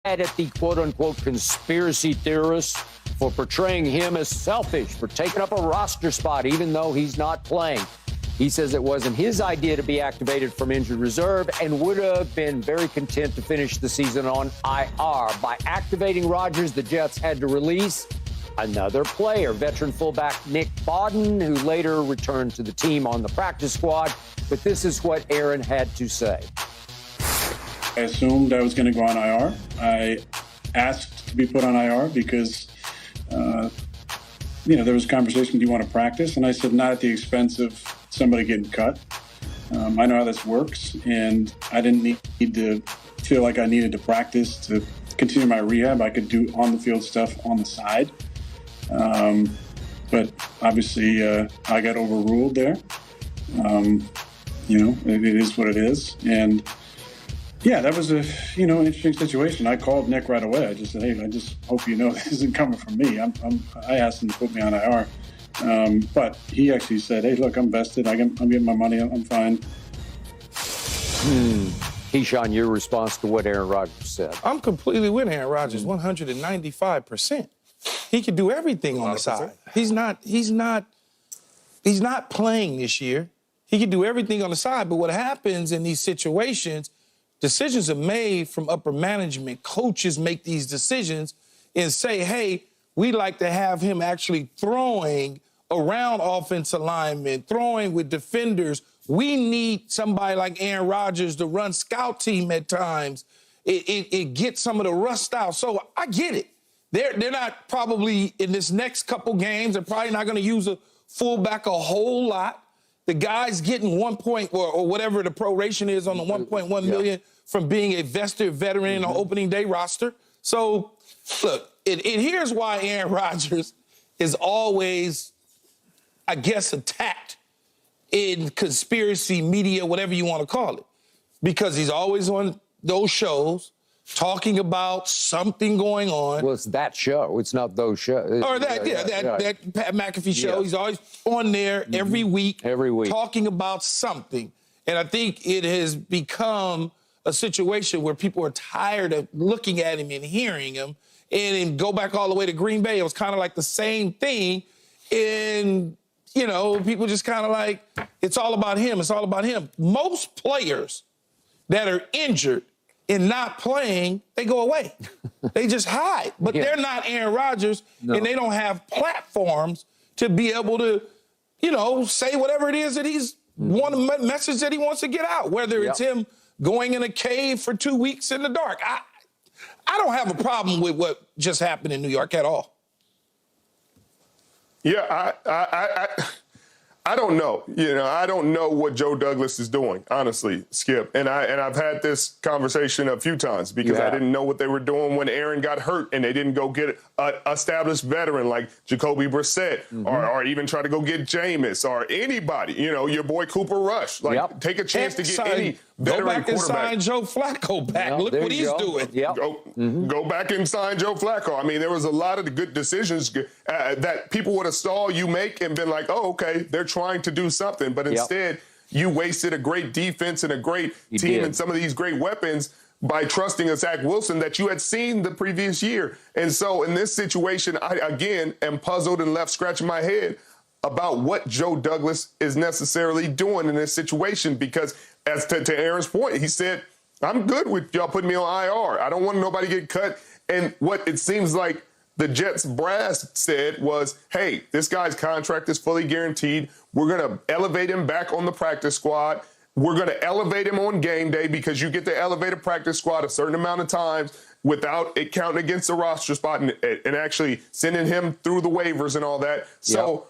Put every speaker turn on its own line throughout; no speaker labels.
at the quote-unquote conspiracy theorists for portraying him as selfish, for taking up a roster spot even though he's not playing. He says it wasn't his idea to be activated from injured reserve and would have been very content to finish the season on IR. By activating Rodgers, the Jets had to release another player, veteran fullback Nick Bawden, who later returned to the team on the practice squad. But this is what Aaron had to say.
I assumed I was going to go on IR. I asked to be put on IR because, there was a conversation, do you want to practice? And I said, not at the expense of somebody getting cut. I know how this works, and I didn't need to feel like I needed to practice to continue my rehab. I could do on-the-field stuff on the side. But obviously, I got overruled there. It is what it is. And yeah, that was an interesting situation. I called Nick right away. I just said, hey, I just hope you know this isn't coming from me. I asked him to put me on IR. But he actually said, hey, look, I'm vested. I'm getting my money. I'm fine.
Keyshawn, your response to what Aaron Rodgers said.
I'm completely with Aaron Rodgers, 195%. He could do everything on the side. He's not playing this year. He could do everything on the side. But what happens in these situations, decisions are made from upper management. Coaches make these decisions and say, hey, we like to have him actually throwing around offensive linemen, throwing with defenders. We need somebody like Aaron Rodgers to run scout team at times. It gets some of the rust out. So I get it. They're not probably in this next couple games. They're probably not going to use a fullback a whole lot. The guy's getting 1 point or whatever the proration is on the 1.1 million from being a vested veteran in the opening day roster. So, look, here's why Aaron Rodgers is always, I guess, attacked in conspiracy media, whatever you want to call it, because he's always on those shows talking about something going on.
Well, it's that show. It's not those shows.
Or that Pat McAfee show. Yeah. He's always on there every week. Talking about something. And I think it has become a situation where people are tired of looking at him and hearing him. And go back all the way to Green Bay, it was kind of like the same thing. And, people just kind of like, it's all about him. It's all about him. Most players that are injured and not playing, they go away. They just hide. But they're not Aaron Rodgers, and they don't have platforms to be able to, say whatever it is that he's message that he wants to get out, whether it's him going in a cave for 2 weeks in the dark. I don't have a problem with what just happened in New York at all.
Yeah, I don't know. I don't know what Joe Douglas is doing, honestly, Skip. And I've had this conversation a few times because I didn't know what they were doing when Aaron got hurt and they didn't go get an established veteran like Jacoby Brissett or even try to go get Jameis or anybody. Your boy Cooper Rush. Take a chance to get any veteran quarterback.
Go back and sign Joe Flacco back. Look what he's doing.
Go back and sign Joe Flacco. I mean, there was a lot of the good decisions that people would have saw you make and been like, oh, okay, they're trying to do something. But instead, you wasted a great defense and a great team and some of these great weapons by trusting a Zach Wilson that you had seen the previous year. And so in this situation, I, again, am puzzled and left scratching my head about what Joe Douglas is necessarily doing in this situation because, as to Aaron's point, he said, I'm good with y'all putting me on IR. I don't want nobody to get cut. And what it seems like the Jets brass said was, hey, this guy's contract is fully guaranteed. We're going to elevate him back on the practice squad. We're going to elevate him on game day because you get to elevate a practice squad a certain amount of times without it counting against the roster spot and actually sending him through the waivers and all that. So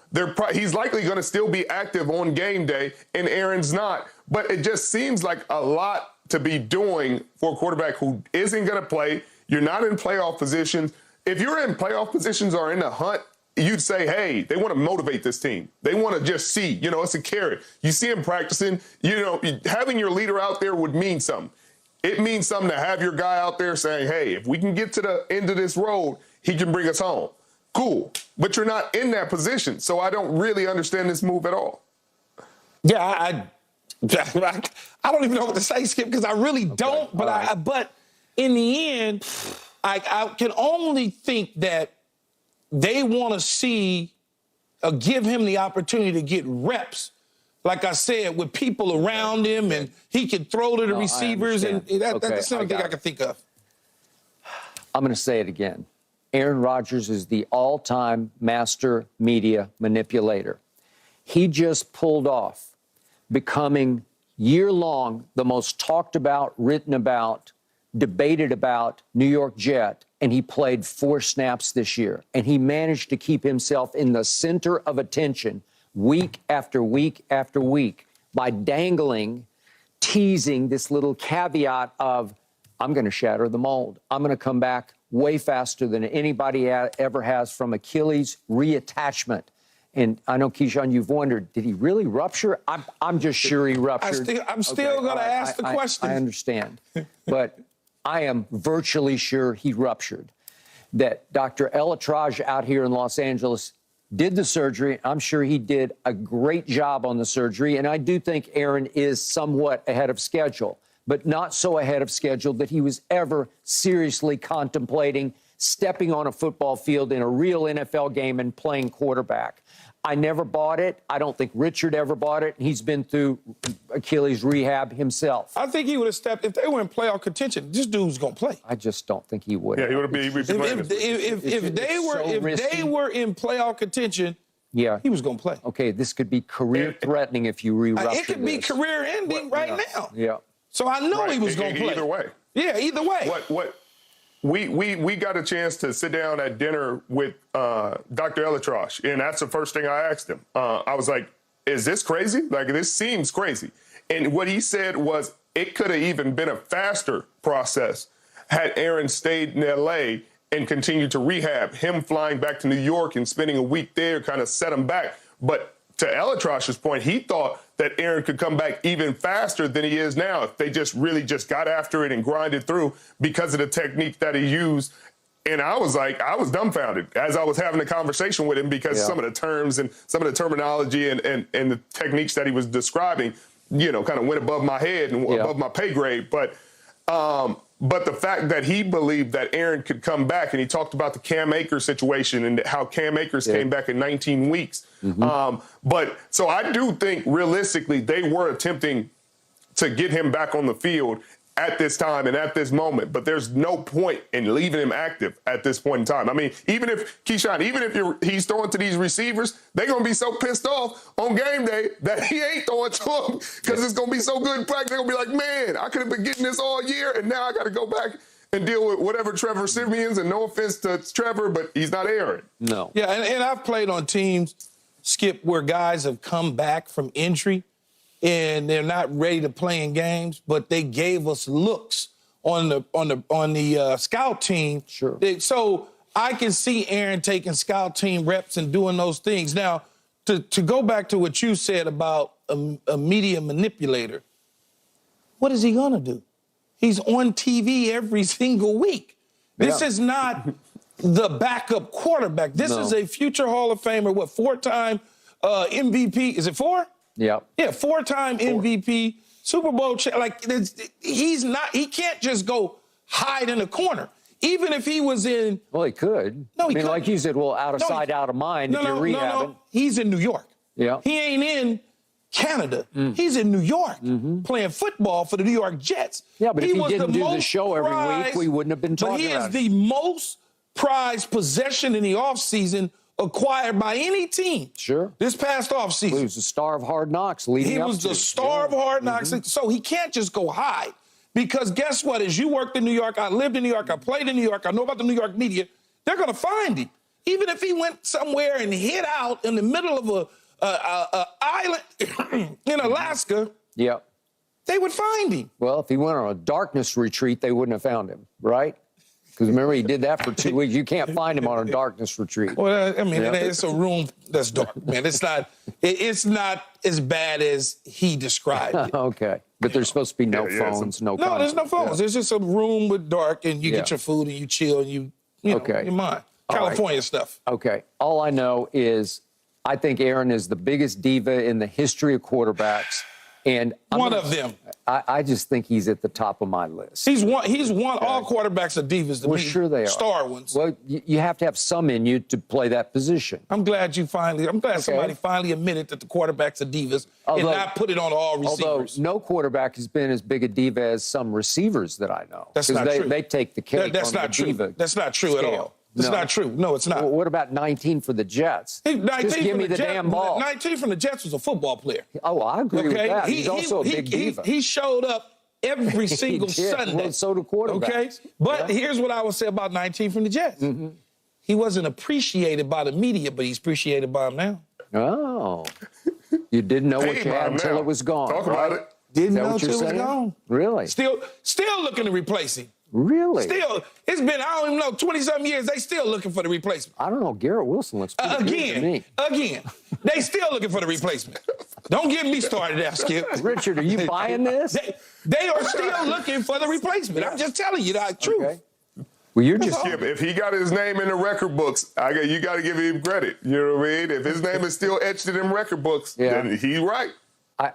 he's likely going to still be active on game day, and Aaron's not. But it just seems like a lot to be doing for a quarterback who isn't going to play. You're not in playoff positions. If you're in playoff positions or in the hunt, you'd say, hey, they want to motivate this team. They want to just see, it's a carrot. You see him practicing, having your leader out there would mean something. It means something to have your guy out there saying, hey, if we can get to the end of this road, he can bring us home. Cool. But you're not in that position. So I don't really understand this move at all.
Yeah, I don't even know what to say, Skip, because I really don't. But in the end, I can only think that they want to see, give him the opportunity to get reps. Like I said, with people around him, and he can throw to the receivers, and that's the only thing I can think of.
I'm going to say it again. Aaron Rodgers is the all-time master media manipulator. He just pulled off becoming year-long the most talked about, written about, debated about New York Jet, and he played 4 snaps this year. And he managed to keep himself in the center of attention week after week after week by dangling, teasing this little caveat of, I'm going to shatter the mold. I'm going to come back way faster than anybody ever has from Achilles reattachment. And I know, Keyshawn, you've wondered, did he really rupture? I'm just sure he ruptured.
I'm still going to ask the question.
I understand. But I am virtually sure he ruptured. That Dr. Elatraj out here in Los Angeles did the surgery. I'm sure he did a great job on the surgery. And I do think Aaron is somewhat ahead of schedule, but not so ahead of schedule that he was ever seriously contemplating stepping on a football field in a real NFL game and playing quarterback. I never bought it. I don't think Richard ever bought it. He's been through Achilles rehab himself.
I think he would have stepped, if they were in playoff contention, this dude's going to play.
I just don't think he would.
Yeah, he would be playing.
If they were in playoff contention,
yeah,
he was going to play.
Okay, this could be career-threatening if you re-rupture
It could be career-ending now.
Yeah.
So I know he was going to play.
Either way.
Yeah, either way.
We got a chance to sit down at dinner with Dr. Elatraj, and that's the first thing I asked him. I was like, is this crazy? Like, this seems crazy. And what he said was it could have even been a faster process had Aaron stayed in L.A. and continued to rehab. Him flying back to New York and spending a week there kind of set him back. But to Elatraj's point, he thought that Aaron could come back even faster than he is now if they just really just got after it and grinded through because of the technique that he used. And I was dumbfounded as I was having a conversation with him because some of the terms and some of the terminology and the techniques that he was describing, kind of went above my head and above my pay grade. But the fact that he believed that Aaron could come back, and he talked about the Cam Akers situation and how Cam Akers came back in 19 weeks. But so I do think realistically they were attempting to get him back on the field at this time and at this moment. But there's no point in leaving him active at this point in time. I mean, even if he's throwing to these receivers, they're going to be so pissed off on game day that he ain't throwing to them because it's going to be so good in practice. They're going to be like, man, I could have been getting this all year, and now I got to go back and deal with whatever Trevor Simeon's, and no offense to Trevor, but he's not Aaron.
No.
Yeah, and I've played on teams, Skip, where guys have come back from injury and they're not ready to play in games, but they gave us looks on the scout team.
Sure.
So I can see Aaron taking scout team reps and doing those things. Now, to go back to what you said about a media manipulator, what is he going to do? He's on TV every single week. This is not the backup quarterback. This is a future Hall of Famer, 4-time MVP. Is it 4?
Yeah.
Yeah, 4-time MVP, Super Bowl he can't just go hide in a corner. Even if he was in...
Well, he could.
No, he
couldn't. Like you said, out of sight, out of mind if you're rehabbing.
No. He's in New York.
Yeah.
He ain't in Canada. He's in New York playing football for the New York Jets.
Yeah, but if he didn't do the show every week, we wouldn't have been talking about it.
But he is the most prized possession in the offseason acquired by any team.
Sure.
This past offseason.
He was the star of Hard Knocks leading up to.
He was the star of Hard Knocks. So he can't just go hide. Because guess what? As you worked in New York, I lived in New York, I played in New York, I know about the New York media, they're going to find him. Even if he went somewhere and hid out in the middle of a island in Alaska, they would find him.
Well, if he went on a darkness retreat, they wouldn't have found him, right? Because remember, he did that for 2 weeks. You can't find him on a darkness retreat.
Well, I mean, it's a room that's dark, man. It's not as bad as he described it.
Okay. But there's supposed to be no phones, no
No, there's no phones. There's just a room with dark, and you get your food, and you chill, and you know, your mind. California stuff.
Okay. All I know is I think Aaron is the biggest diva in the history of quarterbacks. And
One of them.
I just think he's at the top of my list.
He's won. All quarterbacks are divas to me.
Sure they are.
Star ones.
Well, you have to have some in you to play that position.
I'm glad somebody finally admitted that the quarterbacks are divas and not put it on all receivers.
Although no quarterback has been as big a diva as some receivers that I know.
That's not true.
They take the cake
That's
on
not
the
true.
diva
That's not true at all. That's not true. No, it's not.
Well, what about 19 for the Jets? Just give me the damn ball.
19 from the Jets was a football player.
Oh, I agree with that. He's also a big diva.
He showed up every single Sunday.
Well, so do quarterbacks.
Okay? But here's what I would say about 19 from the Jets. Mm-hmm. He wasn't appreciated by the media, but he's appreciated by them now.
Oh. You didn't know what you had until it was gone.
Talk about it.
Didn't know until it was gone.
Really?
Still looking to replace him.
Really?
Still, it's been, I don't even know, 20-something years, they still looking for the replacement.
I don't know. Garrett Wilson looks pretty good to me.
Again, they still looking for the replacement. Don't get me started there, Skip.
Richard, are you buying this?
They are still looking for the replacement. I'm just telling you the truth. Okay.
Well, you're just...
Skip, if he got his name in the record books, you got to give him credit. You know what I mean? If his name is still etched in them record books, then he's right.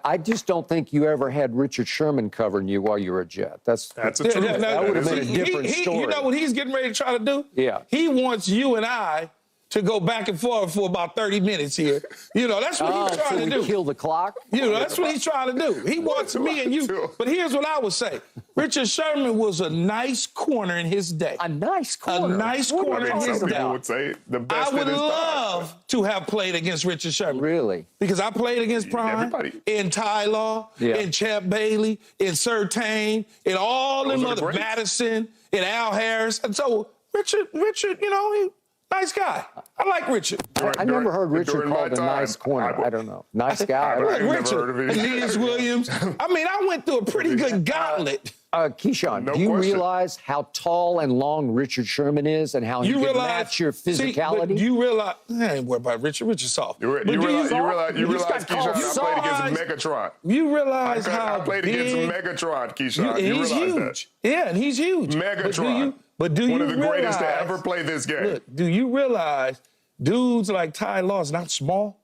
I just don't think you ever had Richard Sherman covering you while you were a Jet. That's
a truth.
That would have been a different story.
You know what he's getting ready to try to do?
Yeah.
He wants you and I to go back and forth for about 30 minutes here. You know, that's what he's trying to do.
Kill the clock?
You know, that's what he's trying to do. He wants me and you. But here's what I would say. Richard Sherman was a nice corner in his day.
A nice corner?
A nice corner in his day.
Would say the best
I would love to have played against Richard Sherman.
Really?
Because I played against Prime, in Ty Law, in Champ Bailey, in Surtain, in all them other, Madison, in Al Harris. And so Richard, you know, he nice guy. I like Richard.
I never heard Richard called a nice corner. I don't know. Nice guy.
Richard, Aeneas Williams. I mean, I went through a pretty good gauntlet.
Keyshawn, do you realize how tall and long Richard Sherman is and how he can match your physicality?
But you realize, I ain't worried about Richard. Richard's soft.
You realize, Keyshawn, I played against Megatron.
You realize how
I played against Megatron, Keyshawn.
He's huge. Yeah, and he's huge.
Megatron.
But do you
one of the
realize,
greatest to ever play this game.
Look, do you realize dudes like Ty Law is not small?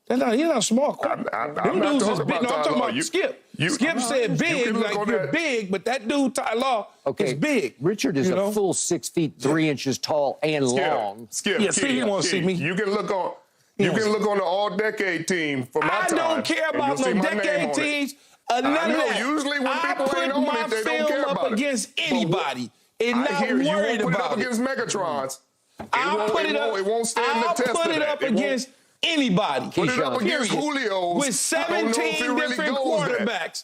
He's not small.
I'm not talking about
I'm talking about Skip. Skip said big, like you're big, but that dude Ty Law is big.
Richard is a full 6 feet 3 inches tall and long.
Skip,
yeah, see, he won't see me.
You can look on. You can look on the all-decade team for my time.
I don't care about no decade teams. None of that.
Usually when people ain't on it, they don't care about it.
I put my film up against anybody. And not
you
worried
won't put
about
it up against Megatrons.
It
won't stand the test.
I'll put it up against anybody.
Put it up against Julio
with 17 different quarterbacks.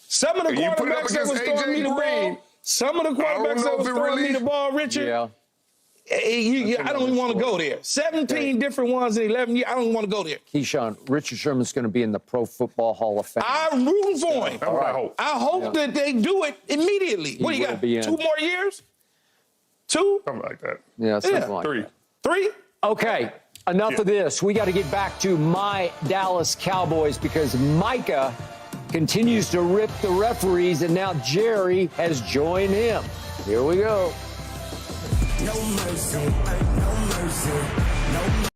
Some of the quarterbacks that was throwing me the ball. Some of the quarterbacks that was throwing me the ball, Richard.
Yeah.
I don't even want to go there. 17 different ones in 11 years. I don't even want to go there.
Keyshawn, Richard Sherman's going to be in the Pro Football Hall of Fame.
I'm rooting for him. I hope that they do it immediately. What do you got? 2 more years? 2?
Something like that.
Yeah, something like
3.
that.
3?
Okay, enough of this. We got to get back to my Dallas Cowboys because Micah continues to rip the referees, and now Jerry has joined him. Here we go.
No mercy, no mercy, no